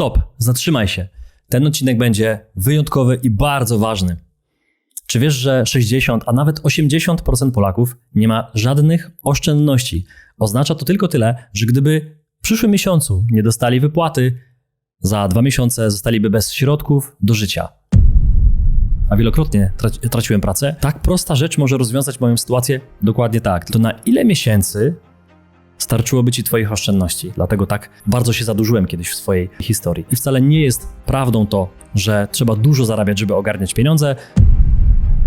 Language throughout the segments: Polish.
Stop, zatrzymaj się. Ten odcinek będzie wyjątkowy i bardzo ważny. Czy wiesz, że 60, a nawet 80% Polaków nie ma żadnych oszczędności? Oznacza to tylko tyle, że gdyby w przyszłym miesiącu nie dostali wypłaty, za 2 miesiące zostaliby bez środków do życia. A wielokrotnie traciłem pracę. Tak prosta rzecz może rozwiązać moją sytuację? Dokładnie tak. To na ile miesięcy starczyłoby ci twoich oszczędności? Dlatego tak bardzo się zadłużyłem kiedyś w swojej historii. I wcale nie jest prawdą to, że trzeba dużo zarabiać, żeby ogarniać pieniądze.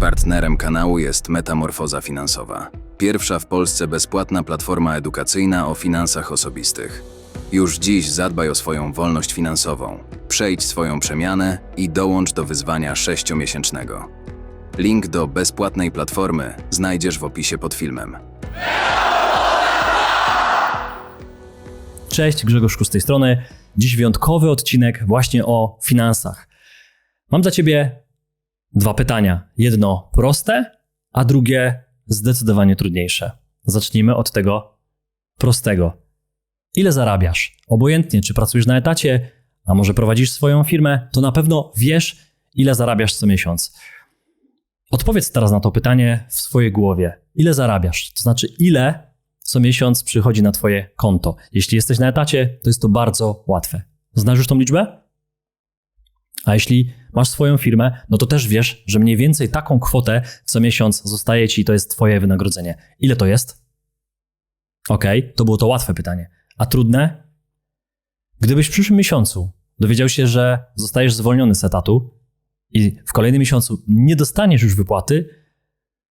Partnerem kanału jest Metamorfoza Finansowa. Pierwsza w Polsce bezpłatna platforma edukacyjna o finansach osobistych. Już dziś zadbaj o swoją wolność finansową. Przejdź swoją przemianę i dołącz do wyzwania 6-miesięcznego. Link do bezpłatnej platformy znajdziesz w opisie pod filmem. Cześć, Grzegorz Szku z tej strony. Dziś wyjątkowy odcinek właśnie o finansach. Mam dla ciebie 2 pytania. Jedno proste, a drugie zdecydowanie trudniejsze. Zacznijmy od tego prostego. Ile zarabiasz? Obojętnie, czy pracujesz na etacie, a może prowadzisz swoją firmę, to na pewno wiesz, ile zarabiasz co miesiąc. Odpowiedz teraz na to pytanie w swojej głowie. Ile zarabiasz? To znaczy, ile co miesiąc przychodzi na twoje konto? Jeśli jesteś na etacie, to jest to bardzo łatwe. Znasz już tą liczbę? A jeśli masz swoją firmę, no to też wiesz, że mniej więcej taką kwotę co miesiąc zostaje ci i to jest twoje wynagrodzenie. Ile to jest? Okej, to było to łatwe pytanie. A trudne? Gdybyś w przyszłym miesiącu dowiedział się, że zostajesz zwolniony z etatu i w kolejnym miesiącu nie dostaniesz już wypłaty,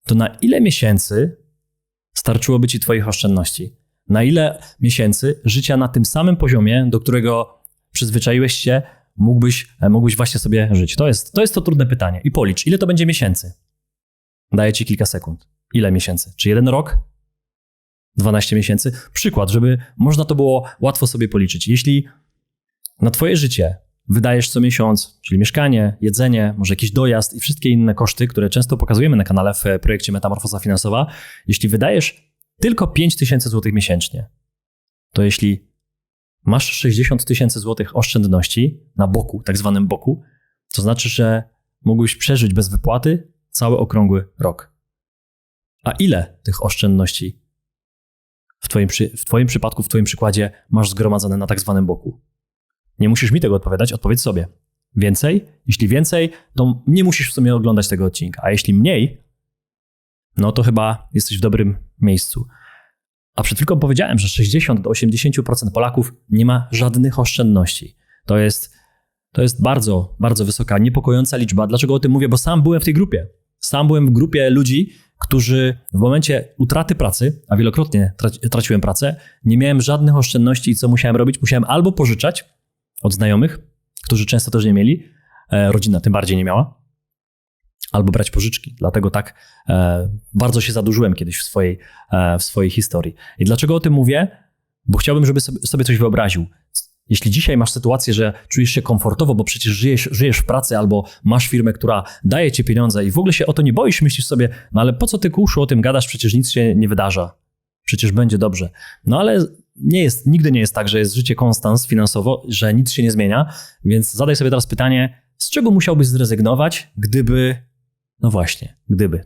to na ile miesięcy starczyłoby ci twoich oszczędności? Na ile miesięcy życia na tym samym poziomie, do którego przyzwyczaiłeś się, mógłbyś właśnie sobie żyć? To jest to trudne pytanie. I policz, ile to będzie miesięcy? Daję ci kilka sekund. Ile miesięcy? Czy 1 rok? 12 miesięcy? Przykład, żeby można to było łatwo sobie policzyć. Jeśli na twoje życie wydajesz co miesiąc, czyli mieszkanie, jedzenie, może jakiś dojazd i wszystkie inne koszty, które często pokazujemy na kanale w projekcie Metamorfoza Finansowa, jeśli wydajesz tylko 5000 zł miesięcznie, to jeśli masz 60 000 złotych oszczędności na boku, tak zwanym boku, to znaczy, że mógłbyś przeżyć bez wypłaty cały okrągły rok. A ile tych oszczędności w twoim przypadku, w twoim przykładzie masz zgromadzone na tak zwanym boku? Nie musisz mi tego odpowiadać, odpowiedz sobie. Więcej? Jeśli więcej, to nie musisz w sumie oglądać tego odcinka. A jeśli mniej, no to chyba jesteś w dobrym miejscu. A przed chwilką powiedziałem, że 60 do 80% Polaków nie ma żadnych oszczędności. To jest bardzo, bardzo wysoka, niepokojąca liczba. Dlaczego o tym mówię? Bo sam byłem w tej grupie. Sam byłem w grupie ludzi, którzy w momencie utraty pracy, a wielokrotnie traciłem pracę, nie miałem żadnych oszczędności i co musiałem robić? Musiałem albo pożyczać od znajomych, którzy często też nie mieli, rodzina tym bardziej nie miała, albo brać pożyczki. Dlatego tak bardzo się zadłużyłem kiedyś w swojej historii. I dlaczego o tym mówię? Bo chciałbym, żeby sobie coś wyobraził. Jeśli dzisiaj masz sytuację, że czujesz się komfortowo, bo przecież żyjesz w pracy albo masz firmę, która daje ci pieniądze i w ogóle się o to nie boisz, myślisz sobie, no ale po co ty, kuszu, o tym gadasz, przecież nic się nie wydarza. Przecież będzie dobrze. No ale nigdy nie jest tak, że jest życie konstans finansowo, że nic się nie zmienia, więc zadaj sobie teraz pytanie, z czego musiałbyś zrezygnować,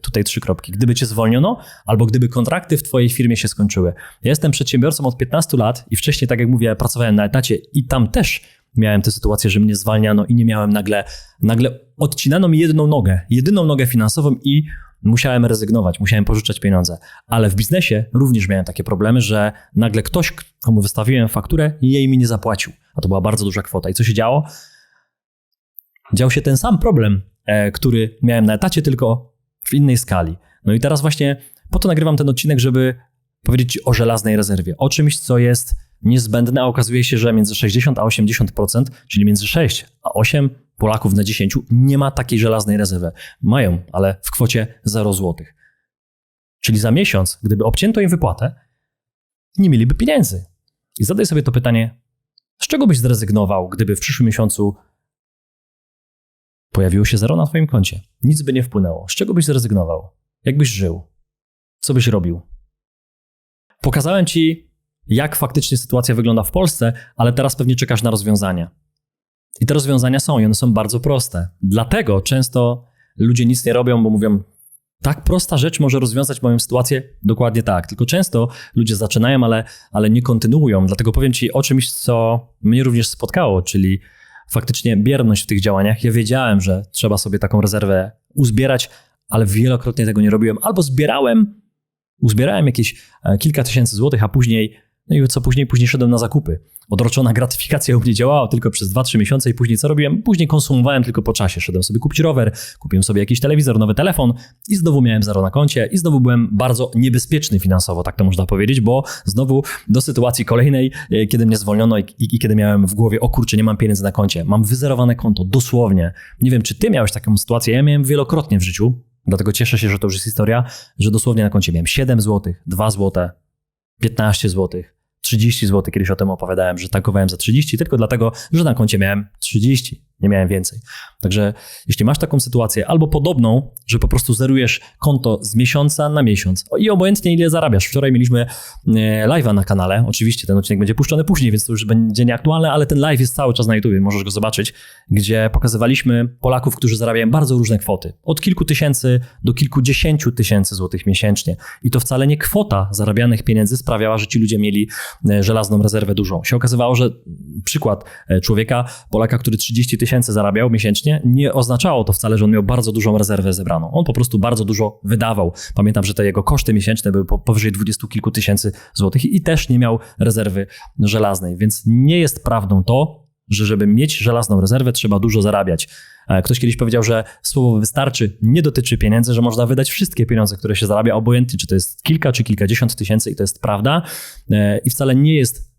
tutaj 3 kropki, gdyby cię zwolniono, albo gdyby kontrakty w twojej firmie się skończyły. Ja jestem przedsiębiorcą od 15 lat i wcześniej, tak jak mówię, pracowałem na etacie i tam też miałem tę sytuację, że mnie zwalniano i nie miałem nagle odcinano mi jedyną nogę finansową i musiałem rezygnować, musiałem pożyczać pieniądze. Ale w biznesie również miałem takie problemy, że nagle ktoś, komu wystawiłem fakturę, jej mi nie zapłacił. A to była bardzo duża kwota. I co się działo? Dział się ten sam problem, który miałem na etacie, tylko w innej skali. No i teraz właśnie po to nagrywam ten odcinek, żeby powiedzieć ci o żelaznej rezerwie, o czymś, co jest niezbędne, a okazuje się, że między 60 a 80%, czyli między 6 a 8 Polaków na 10 nie ma takiej żelaznej rezerwy. Mają, ale w kwocie 0 zł. Czyli za miesiąc, gdyby obcięto im wypłatę, nie mieliby pieniędzy. I zadaj sobie to pytanie, z czego byś zrezygnował, gdyby w przyszłym miesiącu pojawiło się 0 na twoim koncie? Nic by nie wpłynęło. Z czego byś zrezygnował? Jak byś żył? Co byś robił? Pokazałem ci, jak faktycznie sytuacja wygląda w Polsce, ale teraz pewnie czekasz na rozwiązania. I te rozwiązania są i one są bardzo proste. Dlatego często ludzie nic nie robią, bo mówią, tak prosta rzecz może rozwiązać moją sytuację? Dokładnie tak. Tylko często ludzie zaczynają, ale nie kontynuują. Dlatego powiem ci o czymś, co mnie również spotkało, czyli faktycznie bierność w tych działaniach. Ja wiedziałem, że trzeba sobie taką rezerwę uzbierać, ale wielokrotnie tego nie robiłem. Albo uzbierałem jakieś kilka tysięcy złotych, a później, no i co później szedłem na zakupy. Odroczona gratyfikacja u mnie działała tylko przez 2-3 miesiące i później co robiłem? Później konsumowałem tylko po czasie. Szedłem sobie kupić rower, kupiłem sobie jakiś telewizor, nowy telefon i znowu miałem zero na koncie i znowu byłem bardzo niebezpieczny finansowo, tak to można powiedzieć, bo znowu do sytuacji kolejnej, kiedy mnie zwolniono i kiedy miałem w głowie, o kurczę, nie mam pieniędzy na koncie, mam wyzerowane konto, dosłownie. Nie wiem, czy ty miałeś taką sytuację, ja miałem wielokrotnie w życiu, dlatego cieszę się, że to już jest historia, że dosłownie na koncie miałem 7 zł, 2 zł, 15 zł, 30 zł, kiedyś o tym opowiadałem, że tankowałem za 30 tylko dlatego, że na koncie miałem 30, nie miałem więcej. Także jeśli masz taką sytuację albo podobną, że po prostu zerujesz konto z miesiąca na miesiąc i obojętnie ile zarabiasz. Wczoraj mieliśmy live'a na kanale, oczywiście ten odcinek będzie puszczony później, więc to już będzie nieaktualne, ale ten live jest cały czas na YouTubie, możesz go zobaczyć, gdzie pokazywaliśmy Polaków, którzy zarabiają bardzo różne kwoty. Od kilku tysięcy do kilkudziesięciu tysięcy złotych miesięcznie. I to wcale nie kwota zarabianych pieniędzy sprawiała, że ci ludzie mieli żelazną rezerwę dużą. Się okazywało, że przykład człowieka, Polaka, który 30 tysięcy zarabiał miesięcznie, nie oznaczało to wcale, że on miał bardzo dużą rezerwę zebraną. On po prostu bardzo dużo wydawał. Pamiętam, że te jego koszty miesięczne były powyżej 20 kilku tysięcy złotych i też nie miał rezerwy żelaznej, więc nie jest prawdą to, że żeby mieć żelazną rezerwę, trzeba dużo zarabiać. Ktoś kiedyś powiedział, że słowo wystarczy nie dotyczy pieniędzy, że można wydać wszystkie pieniądze, które się zarabia, obojętnie czy to jest kilka czy kilkadziesiąt tysięcy i to jest prawda. I wcale nie jest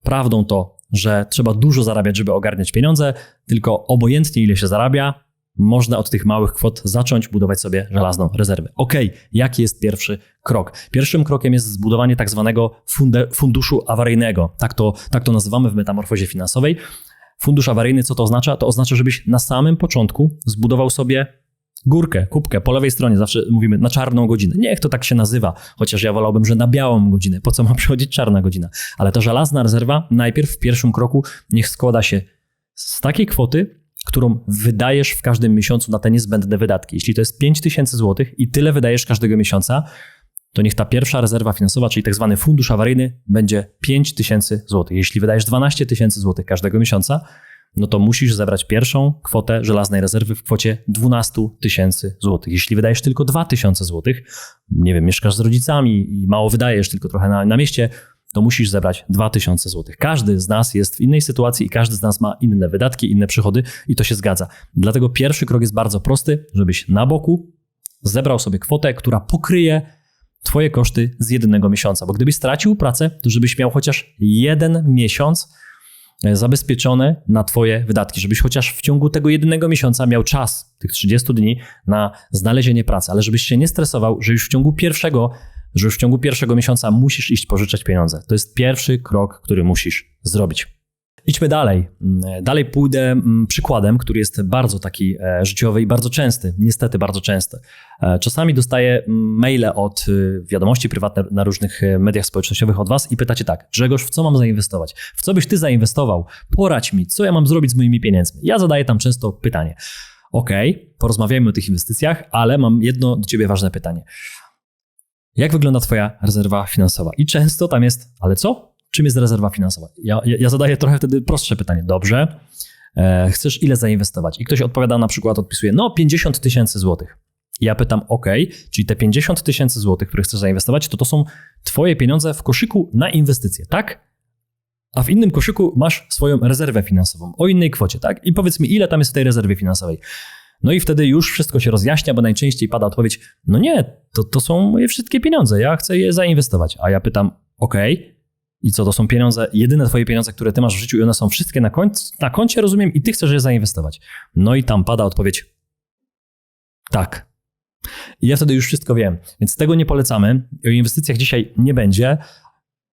prawdą to, że trzeba dużo zarabiać, żeby ogarniać pieniądze, tylko obojętnie ile się zarabia, można od tych małych kwot zacząć budować sobie żelazną rezerwę. Okej, jaki jest pierwszy krok? Pierwszym krokiem jest zbudowanie tak zwanego funduszu awaryjnego. Tak to nazywamy w metamorfozie finansowej. Fundusz awaryjny, co to oznacza? To oznacza, żebyś na samym początku zbudował sobie górkę, kubkę, po lewej stronie zawsze mówimy na czarną godzinę. Niech to tak się nazywa, chociaż ja wolałbym, że na białą godzinę. Po co ma przychodzić czarna godzina? Ale ta żelazna rezerwa najpierw w pierwszym kroku niech składa się z takiej kwoty, którą wydajesz w każdym miesiącu na te niezbędne wydatki. Jeśli to jest 5000 zł i tyle wydajesz każdego miesiąca, to niech ta pierwsza rezerwa finansowa, czyli tak zwany fundusz awaryjny, będzie 5000 zł. Jeśli wydajesz 12 tysięcy złotych każdego miesiąca, no to musisz zebrać pierwszą kwotę żelaznej rezerwy w kwocie 12 tysięcy złotych. Jeśli wydajesz tylko 2000 złotych, nie wiem, mieszkasz z rodzicami i mało wydajesz, tylko trochę na mieście, to musisz zebrać 2000 złotych. Każdy z nas jest w innej sytuacji i każdy z nas ma inne wydatki, inne przychody i to się zgadza. Dlatego pierwszy krok jest bardzo prosty, żebyś na boku zebrał sobie kwotę, która pokryje twoje koszty z jednego miesiąca. Bo gdybyś stracił pracę, to żebyś miał chociaż jeden miesiąc zabezpieczone na twoje wydatki, żebyś chociaż w ciągu tego jednego miesiąca miał czas, tych 30 dni, na znalezienie pracy, ale żebyś się nie stresował, że już w ciągu pierwszego miesiąca musisz iść pożyczać pieniądze. To jest pierwszy krok, który musisz zrobić. Idźmy dalej. Dalej pójdę przykładem, który jest bardzo taki życiowy i bardzo częsty, niestety bardzo częsty. Czasami dostaję maile od wiadomości prywatne na różnych mediach społecznościowych od was i pytacie tak: Grzegorz, w co mam zainwestować? W co byś ty zainwestował? Poradź mi, co ja mam zrobić z moimi pieniędzmi? Ja zadaję tam często pytanie. Okej, porozmawiajmy o tych inwestycjach, ale mam jedno do ciebie ważne pytanie. Jak wygląda twoja rezerwa finansowa? I często tam jest, ale co? Czym jest rezerwa finansowa? Ja zadaję trochę wtedy prostsze pytanie. Dobrze, chcesz ile zainwestować? I ktoś odpowiada, na przykład odpisuje, 50 tysięcy złotych. I ja pytam, czyli te 50 tysięcy złotych, które chcesz zainwestować, to są twoje pieniądze w koszyku na inwestycje, tak? A w innym koszyku masz swoją rezerwę finansową o innej kwocie, tak? I powiedz mi, ile tam jest w tej rezerwie finansowej? No i wtedy już wszystko się rozjaśnia, bo najczęściej pada odpowiedź, nie, to są moje wszystkie pieniądze, ja chcę je zainwestować. A ja pytam, i co, to są pieniądze, jedyne twoje pieniądze, które ty masz w życiu i one są wszystkie na koncie, rozumiem, i ty chcesz je zainwestować. No i tam pada odpowiedź, tak. I ja wtedy już wszystko wiem, więc tego nie polecamy. O inwestycjach dzisiaj nie będzie.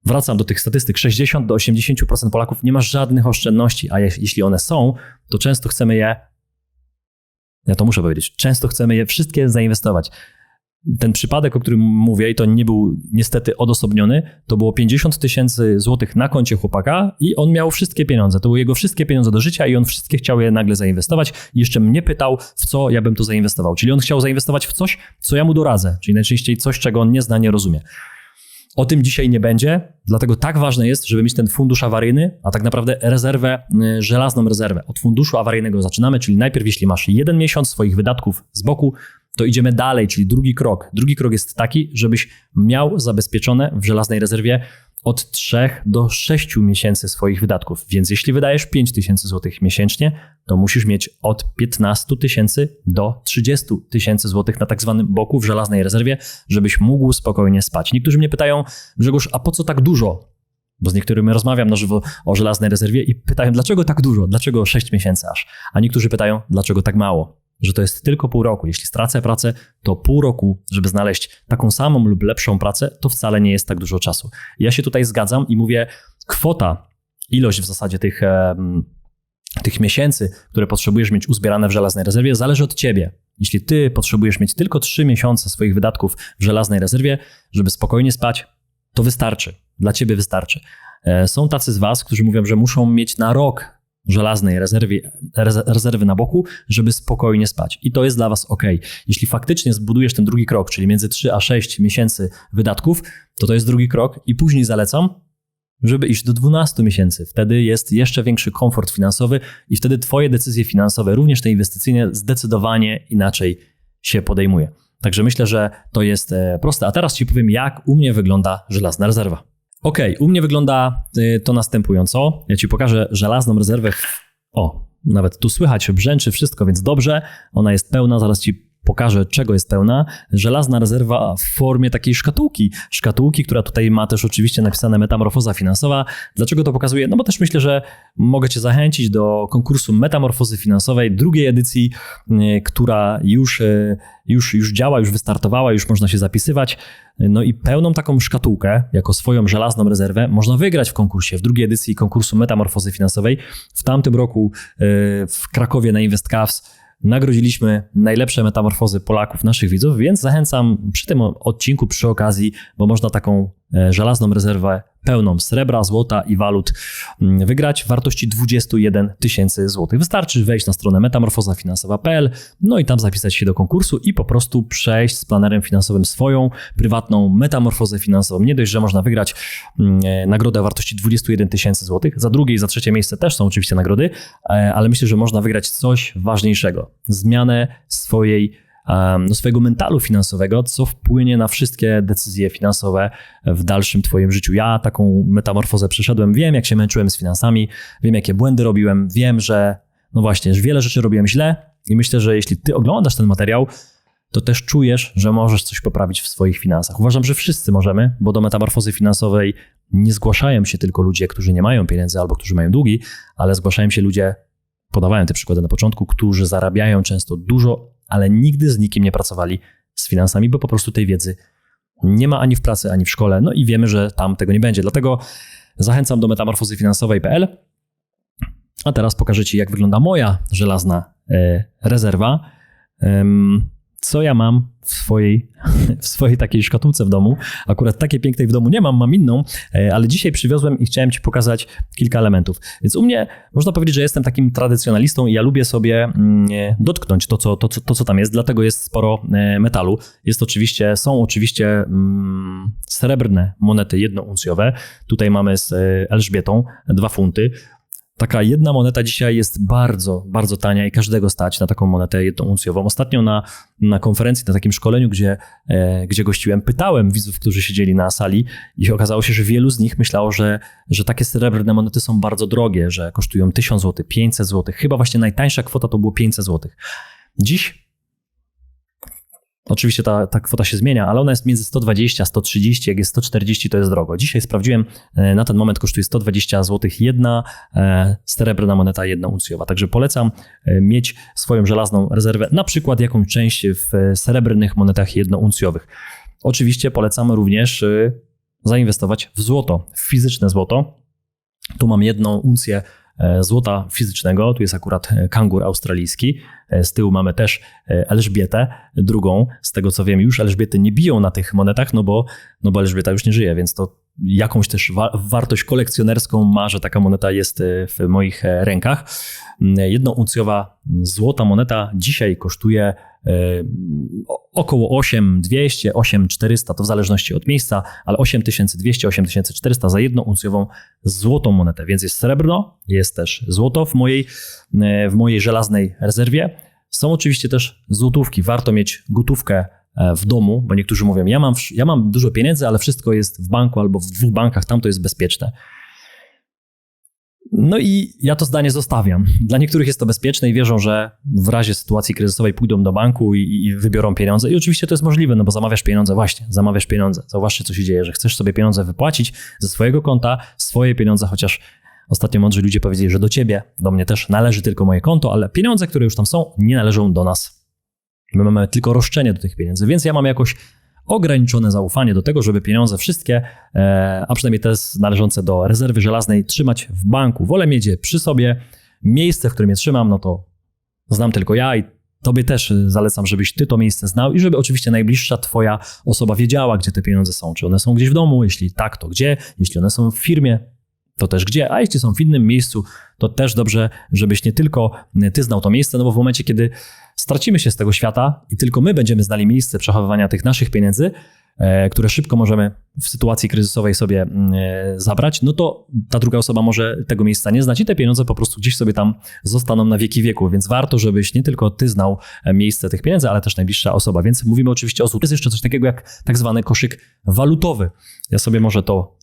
Wracam do tych statystyk. 60 do 80% Polaków nie ma żadnych oszczędności, a jeśli one są, to często chcemy je, ja to muszę powiedzieć, często chcemy je wszystkie zainwestować. ten przypadek, o którym mówię, i to nie był niestety odosobniony, to było 50 000 złotych na koncie chłopaka i on miał wszystkie pieniądze. To były jego wszystkie pieniądze do życia i on wszystkie chciał je nagle zainwestować. I jeszcze mnie pytał, w co ja bym to zainwestował. Czyli on chciał zainwestować w coś, co ja mu doradzę. Czyli najczęściej coś, czego on nie zna, nie rozumie. O tym dzisiaj nie będzie, dlatego tak ważne jest, żeby mieć ten fundusz awaryjny, a tak naprawdę rezerwę, żelazną rezerwę. Od funduszu awaryjnego zaczynamy, czyli najpierw jeśli masz 1 miesiąc swoich wydatków z boku, to idziemy dalej, czyli drugi krok. Drugi krok jest taki, żebyś miał zabezpieczone w żelaznej rezerwie od 3 do 6 miesięcy swoich wydatków. Więc jeśli wydajesz 5 000 złotych miesięcznie, to musisz mieć od 15 000 do 30 000 złotych na tak zwanym boku w żelaznej rezerwie, żebyś mógł spokojnie spać. Niektórzy mnie pytają, Grzegorz, a po co tak dużo? Bo z niektórymi rozmawiam na żywo o żelaznej rezerwie i pytają, dlaczego tak dużo? Dlaczego 6 miesięcy aż? A niektórzy pytają, dlaczego tak mało? Że to jest tylko pół roku. Jeśli stracę pracę, to pół roku, żeby znaleźć taką samą lub lepszą pracę, to wcale nie jest tak dużo czasu. Ja się tutaj zgadzam i mówię, kwota, ilość w zasadzie tych miesięcy, które potrzebujesz mieć uzbierane w żelaznej rezerwie, zależy od ciebie. Jeśli ty potrzebujesz mieć tylko 3 miesiące swoich wydatków w żelaznej rezerwie, żeby spokojnie spać, to wystarczy. Dla ciebie wystarczy. Są tacy z was, którzy mówią, że muszą mieć na rok żelaznej rezerwy na boku, żeby spokojnie spać. I to jest dla was ok. Jeśli faktycznie zbudujesz ten drugi krok, czyli między 3 a 6 miesięcy wydatków, to jest drugi krok i później zalecam, żeby iść do 12 miesięcy. Wtedy jest jeszcze większy komfort finansowy i wtedy twoje decyzje finansowe, również te inwestycyjne, zdecydowanie inaczej się podejmuje. Także myślę, że to jest proste. A teraz ci powiem, jak u mnie wygląda żelazna rezerwa. U mnie wygląda to następująco. Ja ci pokażę żelazną rezerwę. Nawet tu słychać, brzęczy wszystko, więc dobrze. Ona jest pełna, zaraz ci pokażę, czego jest pełna. Żelazna rezerwa w formie takiej szkatułki. Szkatułki, która tutaj ma też oczywiście napisane Metamorfoza Finansowa. Dlaczego to pokazuję? No bo też myślę, że mogę cię zachęcić do konkursu Metamorfozy Finansowej, drugiej edycji, która już działa, już wystartowała, już można się zapisywać. No i pełną taką szkatułkę, jako swoją żelazną rezerwę, można wygrać w konkursie, w drugiej edycji konkursu Metamorfozy Finansowej. W tamtym roku w Krakowie na InvestCavs nagrodziliśmy najlepsze metamorfozy Polaków, naszych widzów, więc zachęcam przy tym odcinku, przy okazji, bo można taką żelazną rezerwę pełną srebra, złota i walut wygrać w wartości 21 000 złotych. Wystarczy wejść na stronę metamorfozafinansowa.pl, no i tam zapisać się do konkursu i po prostu przejść z planerem finansowym swoją prywatną metamorfozę finansową. Nie dość, że można wygrać nagrodę o wartości 21 000 złotych. Za drugie i za trzecie miejsce też są oczywiście nagrody, ale myślę, że można wygrać coś ważniejszego. Zmianę swojego mentalu finansowego, co wpłynie na wszystkie decyzje finansowe w dalszym twoim życiu. Ja taką metamorfozę przeszedłem, wiem jak się męczyłem z finansami, wiem jakie błędy robiłem, wiem, że wiele rzeczy robiłem źle i myślę, że jeśli ty oglądasz ten materiał, to też czujesz, że możesz coś poprawić w swoich finansach. Uważam, że wszyscy możemy, bo do metamorfozy finansowej nie zgłaszają się tylko ludzie, którzy nie mają pieniędzy albo którzy mają długi, ale zgłaszają się ludzie, podawałem te przykłady na początku, którzy zarabiają często dużo, ale nigdy z nikim nie pracowali z finansami, bo po prostu tej wiedzy nie ma ani w pracy, ani w szkole. No i wiemy, że tam tego nie będzie. Dlatego zachęcam do metamorfozyfinansowej.pl. A teraz pokażę ci, jak wygląda moja żelazna rezerwa. Co ja mam w swojej takiej szkatułce w domu. Akurat takiej pięknej w domu nie mam inną, ale dzisiaj przywiozłem i chciałem ci pokazać kilka elementów. Więc u mnie można powiedzieć, że jestem takim tradycjonalistą i ja lubię sobie dotknąć to, co tam jest, dlatego jest sporo metalu. Są oczywiście srebrne monety jednouncjowe. Tutaj mamy z Elżbietą 2 funty. Taka jedna moneta dzisiaj jest bardzo, bardzo tania i każdego stać na taką monetę jednouncjową. Ostatnio na konferencji, na takim szkoleniu, gdzie gościłem, pytałem widzów, którzy siedzieli na sali i okazało się, że wielu z nich myślało, że takie srebrne monety są bardzo drogie, że kosztują 1000 zł, 500 zł. Chyba właśnie najtańsza kwota to było 500 zł. Dziś oczywiście ta kwota się zmienia, ale ona jest między 120 a 130, jak jest 140 to jest drogo. Dzisiaj sprawdziłem, na ten moment kosztuje 120 zł jedna srebrna moneta jednouncjowa. Także polecam mieć swoją żelazną rezerwę, na przykład jakąś część w srebrnych monetach jednouncjowych. Oczywiście polecam również zainwestować w złoto, w fizyczne złoto. Tu mam 1 uncję złota fizycznego. Tu jest akurat kangur australijski. Z tyłu mamy też Elżbietę II. Z tego co wiem, już Elżbiety nie biją na tych monetach, no bo Elżbieta już nie żyje, więc to jakąś też wartość kolekcjonerską ma, że taka moneta jest w moich rękach. Jednouncjowa złota moneta dzisiaj kosztuje około 8200, 8400, to w zależności od miejsca, ale 8200, 8400 za jednouncjową złotą monetę. Więc jest srebrno, jest też złoto w mojej żelaznej rezerwie. Są oczywiście też złotówki. Warto mieć gotówkę w domu, bo niektórzy mówią, ja mam dużo pieniędzy, ale wszystko jest w banku albo w 2 bankach, tam to jest bezpieczne. No i ja to zdanie zostawiam. Dla niektórych jest to bezpieczne i wierzą, że w razie sytuacji kryzysowej pójdą do banku i wybiorą pieniądze. I oczywiście to jest możliwe, no bo zamawiasz pieniądze. Zauważcie, co się dzieje, że chcesz sobie pieniądze wypłacić ze swojego konta, swoje pieniądze, chociaż ostatnio mądrzy ludzie powiedzieli, że do mnie też należy tylko moje konto, ale pieniądze, które już tam są, nie należą do nas. My mamy tylko roszczenie do tych pieniędzy, więc ja mam jakoś ograniczone zaufanie do tego, żeby pieniądze wszystkie, a przynajmniej te należące do rezerwy żelaznej, trzymać w banku. Wolę mieć je przy sobie. Miejsce, w którym je trzymam, no to znam tylko ja i tobie też zalecam, żebyś ty to miejsce znał i żeby oczywiście najbliższa twoja osoba wiedziała, gdzie te pieniądze są. Czy one są gdzieś w domu? Jeśli tak, to gdzie? Jeśli one są w firmie, to też gdzie? A jeśli są w innym miejscu, to też dobrze, żebyś nie tylko ty znał to miejsce, no bo w momencie, kiedy stracimy się z tego świata i tylko my będziemy znali miejsce przechowywania tych naszych pieniędzy, które szybko możemy w sytuacji kryzysowej sobie zabrać, no to ta druga osoba może tego miejsca nie znać i te pieniądze po prostu gdzieś sobie tam zostaną na wieki wieków, więc warto, żebyś nie tylko ty znał miejsce tych pieniędzy, ale też najbliższa osoba, więc mówimy oczywiście o złotówce. Jest jeszcze coś takiego jak tak zwany koszyk walutowy. Ja sobie może to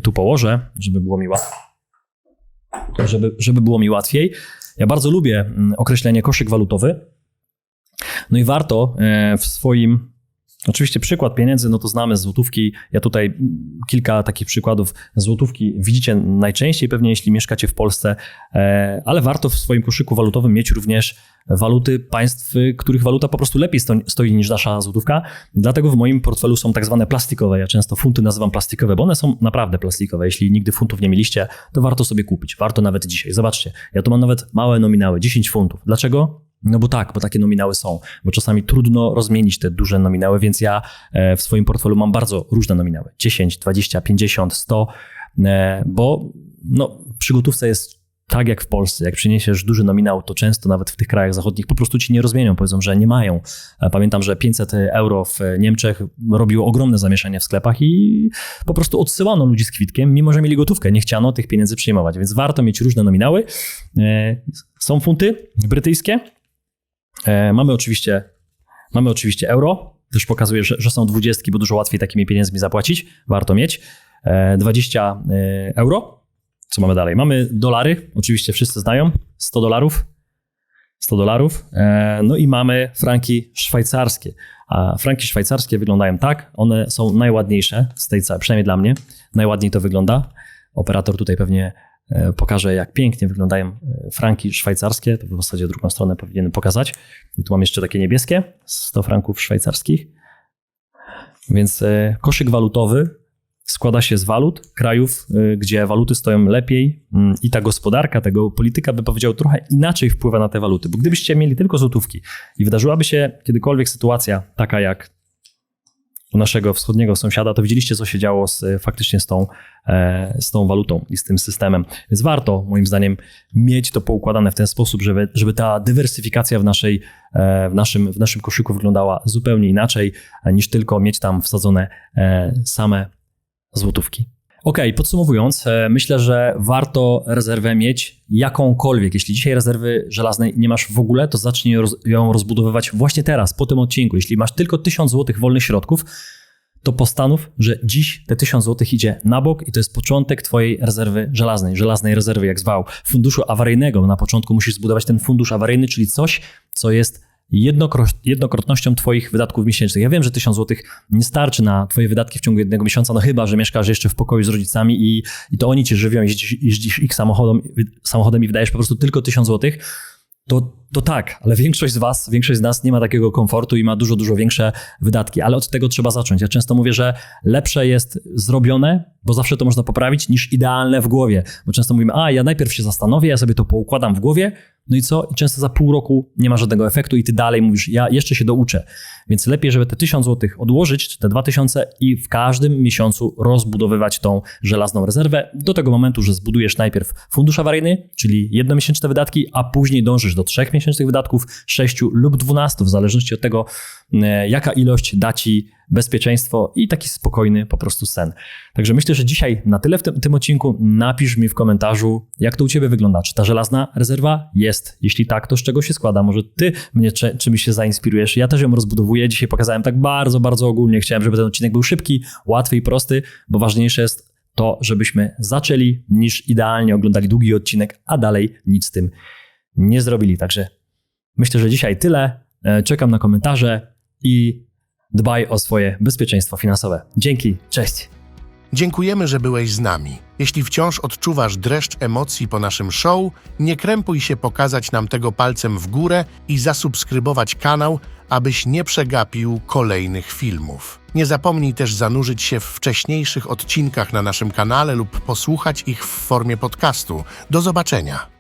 tu położę, żeby było mi łatwiej. Ja bardzo lubię określenie koszyk walutowy. No i warto w swoim, oczywiście przykład pieniędzy, no to znamy z złotówki. Ja tutaj kilka takich przykładów złotówki widzicie najczęściej pewnie, jeśli mieszkacie w Polsce, ale warto w swoim koszyku walutowym mieć również waluty państw, których waluta po prostu lepiej stoi niż nasza złotówka. Dlatego w moim portfelu są tak zwane plastikowe. Ja często funty nazywam plastikowe, bo one są naprawdę plastikowe. Jeśli nigdy funtów nie mieliście, to warto sobie kupić. Warto nawet dzisiaj. Zobaczcie, ja tu mam nawet małe nominały, 10 funtów. Dlaczego? No bo takie nominały są, bo czasami trudno rozmienić te duże nominały, więc ja w swoim portfelu mam bardzo różne nominały. 10, 20, 50, 100, bo przy gotówce jest tak jak w Polsce. Jak przyniesiesz duży nominał, to często nawet w tych krajach zachodnich po prostu ci nie rozmienią, powiedzą, że nie mają. Pamiętam, że 500 euro w Niemczech robiło ogromne zamieszanie w sklepach i po prostu odsyłano ludzi z kwitkiem, mimo że mieli gotówkę. Nie chciano tych pieniędzy przyjmować, więc warto mieć różne nominały. Są funty brytyjskie. Mamy oczywiście euro. Też pokazuje, że są 20, bo dużo łatwiej takimi pieniędzmi zapłacić. Warto mieć 20 euro. Co mamy dalej? Mamy dolary, oczywiście wszyscy znają, $100. No i mamy franki szwajcarskie. A franki szwajcarskie wyglądają tak, one są najładniejsze z tej całej, przynajmniej dla mnie. Najładniej to wygląda. Operator tutaj pewnie pokaże, jak pięknie wyglądają franki szwajcarskie. To w zasadzie drugą stronę powinienem pokazać. I tu mam jeszcze takie niebieskie, 100 franków szwajcarskich. Więc koszyk walutowy składa się z walut krajów, gdzie waluty stoją lepiej i ta gospodarka, tego polityka, by powiedział, trochę inaczej wpływa na te waluty. Bo gdybyście mieli tylko złotówki i wydarzyłaby się kiedykolwiek sytuacja taka jak u naszego wschodniego sąsiada, to widzieliście, co się działo faktycznie z tą walutą i z tym systemem. Więc warto, moim zdaniem, mieć to poukładane w ten sposób, żeby ta dywersyfikacja w naszym koszyku wyglądała zupełnie inaczej, niż tylko mieć tam wsadzone same złotówki. Okej, podsumowując, myślę, że warto rezerwę mieć jakąkolwiek. Jeśli dzisiaj rezerwy żelaznej nie masz w ogóle, to zacznij ją rozbudowywać właśnie teraz, po tym odcinku. Jeśli masz tylko 1000 zł wolnych środków, to postanów, że dziś te 1000 zł idzie na bok i to jest początek twojej rezerwy żelaznej rezerwy, jak zwał, funduszu awaryjnego. Na początku musisz zbudować ten fundusz awaryjny, czyli coś, co jest jednokrotnością twoich wydatków miesięcznych. Ja wiem, że 1000 zł nie starczy na twoje wydatki w ciągu jednego miesiąca, no chyba że mieszkasz jeszcze w pokoju z rodzicami i to oni cię żywią, jeździsz ich samochodem i wydajesz po prostu tylko 1000 zł, To tak, ale większość z nas nie ma takiego komfortu i ma dużo, dużo większe wydatki, ale od tego trzeba zacząć. Ja często mówię, że lepsze jest zrobione, bo zawsze to można poprawić, niż idealne w głowie. Bo często mówimy, ja najpierw się zastanowię, ja sobie to poukładam w głowie, no i co? I często za pół roku nie ma żadnego efektu i ty dalej mówisz, ja jeszcze się douczę. Więc lepiej, żeby te 1000 zł odłożyć, czy te 2000 i w każdym miesiącu rozbudowywać tą żelazną rezerwę do tego momentu, że zbudujesz najpierw fundusz awaryjny, czyli jednomiesięczne wydatki, a później dążysz do 3 miesięcznych wydatków, 6 lub 12, w zależności od tego, jaka ilość da ci bezpieczeństwo i taki spokojny po prostu sen. Także myślę, że dzisiaj na tyle w tym odcinku. Napisz mi w komentarzu, jak to u ciebie wygląda. Czy ta żelazna rezerwa jest? Jeśli tak, to z czego się składa? Może ty mnie czymś się zainspirujesz? Ja też ją rozbudowuję. Dzisiaj pokazałem tak bardzo, bardzo ogólnie. Chciałem, żeby ten odcinek był szybki, łatwy i prosty, bo ważniejsze jest to, żebyśmy zaczęli, niż idealnie oglądali długi odcinek, a dalej nic z tym nie zrobili. Także myślę, że dzisiaj tyle. Czekam na komentarze i dbaj o swoje bezpieczeństwo finansowe. Dzięki, cześć! Dziękujemy, że byłeś z nami. Jeśli wciąż odczuwasz dreszcz emocji po naszym show, nie krępuj się pokazać nam tego palcem w górę i zasubskrybować kanał, abyś nie przegapił kolejnych filmów. Nie zapomnij też zanurzyć się w wcześniejszych odcinkach na naszym kanale lub posłuchać ich w formie podcastu. Do zobaczenia!